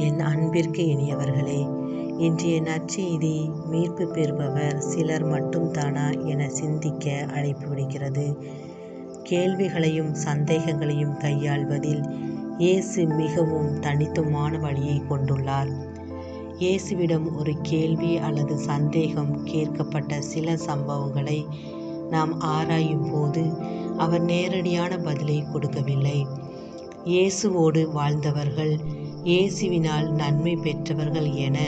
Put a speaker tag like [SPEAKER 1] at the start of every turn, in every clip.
[SPEAKER 1] என் அன்பிற்கு இனியவர்களே, இன்றைய நற்செய்தி மீட்பு பெறுபவர் சிலர் மட்டும் தானா என சிந்திக்க அழைப்பு விடுக்கிறது. கேள்விகளையும் சந்தேகங்களையும் கையாள்வதில் இயேசு மிகவும் தனித்துவமான வழியை கொண்டுள்ளார். இயேசுவிடம் ஒரு கேள்வி அல்லது சந்தேகம் கேட்கப்பட்ட சில சம்பவங்களை நாம் ஆராயும் போது அவர் நேரடியான பதிலை கொடுக்கவில்லை. இயேசுவோடு வாழ்ந்தவர்கள், இயேசுவினால் நன்மை பெற்றவர்கள் என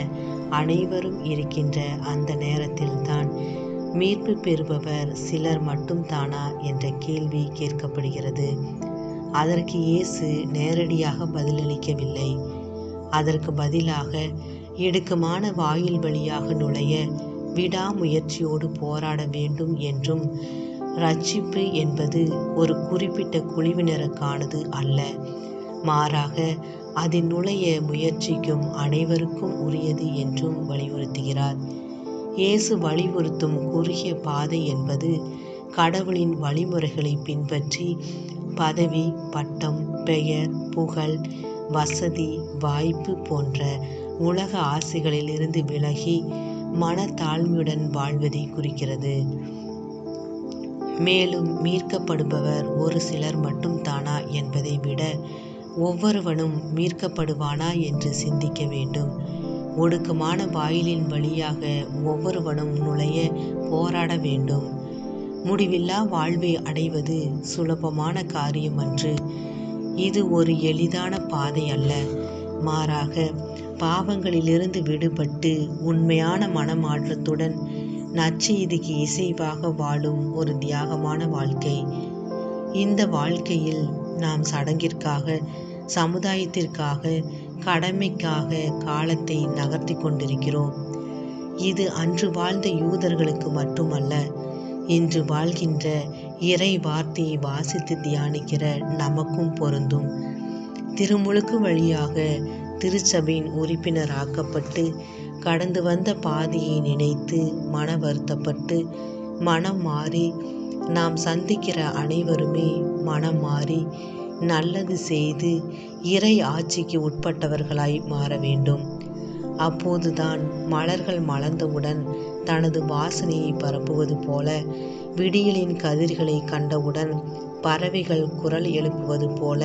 [SPEAKER 1] அனைவரும் இருக்கின்ற அந்த நேரத்தில்தான் மீட்பு பெறுபவர் சிலர் மட்டும் தானா என்ற கேள்வி கேட்கப்படுகிறது. அதற்கு இயேசு நேரடியாக பதிலளிக்கவில்லை. அதற்கு பதிலாக இடுக்கமான வாயில் வழியாக நுழைய விடாமுயற்சியோடு போராட வேண்டும் என்றும், ரட்சிப்பு என்பது ஒரு குறிப்பிட்ட குழுவினருக்கானது அல்ல, மாறாக அதில் நுழைய முயற்சிக்கும் அனைவருக்கும் உரியது என்றும் வலியுறுத்துகிறார். இயேசு வலியுறுத்தும் குறுகிய பாதை என்பது கடவுளின் வழிமுறைகளை பின்பற்றி பதவி, பட்டம், பெயர், புகழ், வசதி, வாய்ப்பு போன்ற உலக ஆசைகளிலிருந்து விலகி மனத்தாழ்மையுடன் வாழ்வதை குறிக்கிறது. மேலும் மீட்கப்படுபவர் ஒரு சிலர் மட்டும் தானா என்பதை விட ஒவ்வொருவனும் மீட்கப்படுவானா என்று சிந்திக்க வேண்டும். ஒடுக்கமான வாயிலின் வழியாக ஒவ்வொருவனும் நுழைய போராட வேண்டும். முடிவில்லா வாழ்வை அடைவது சுலபமான காரியம் அன்று. இது ஒரு எளிதான பாதை அல்ல, மாறாக பாவங்களிலிருந்து விடுபட்டு உண்மையான மனமாற்றத்துடன் நற்செய்திக்கு இசைவாக வாழும் ஒரு தியாகமான வாழ்க்கை. இந்த வாழ்க்கையில் நாம் சடங்கிற்காக, சமுதாயத்திற்காக, கடமைக்காக காலத்தை நகர்த்தி கொண்டிருக்கிறோம். இது அன்று வாழ்ந்த யூதர்களுக்கு மட்டுமல்ல, இன்று வாழ்கின்ற இறை வார்த்தையை வாசித்து தியானிக்கிற நமக்கும் பொருந்தும். திருமுழுக்கு வழியாக திருச்சபையின் உறுப்பினராக்கப்பட்டு கடந்து வந்த பாதையை நினைத்து மன வருத்தப்பட்டு மனம் மாறி நாம் சந்திக்கிற அனைவருமே மனம் மாறி நல்லது செய்து இறை ஆட்சிக்கு உட்பட்டவர்களாய் மாற வேண்டும். அப்போதுதான் மலர்கள் மலர்ந்தவுடன் தனது வாசனையை பரப்புவது போல, விடியலின் கதிர்களை கண்டவுடன் பறவைகள் குரல் எழுப்புவது போல,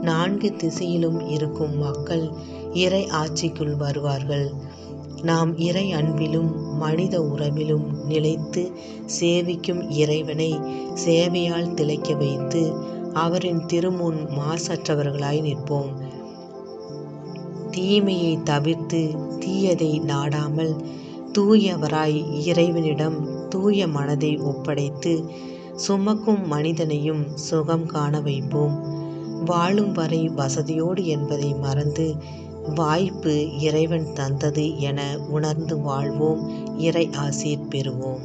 [SPEAKER 1] 4 திசையிலும் இருக்கும் மக்கள் இறை ஆட்சிக்குள் வருவார்கள். நாம் இறை அன்பிலும் மனித உறவிலும் நிலைத்து சேவிக்கும் இறைவனை சேவையால் திளைக்க வைத்து அவரின் திருமுன் மாசற்றவர்களாய் நிற்போம். தீமையை தவிர்த்து தீயதை நாடாமல் தூயவராய் இறைவனிடம் தூய மனதை ஒப்படைத்து சுமக்கும் மனிதனையும் சுகம் காண வைப்போம். வாழும் வரை வசதியோடு என்பதை மறந்து வாய்ப்பு இறைவன் தந்தது என உணர்ந்து வாழ்வோம். இறை ஆசீர் பெறுவோம்.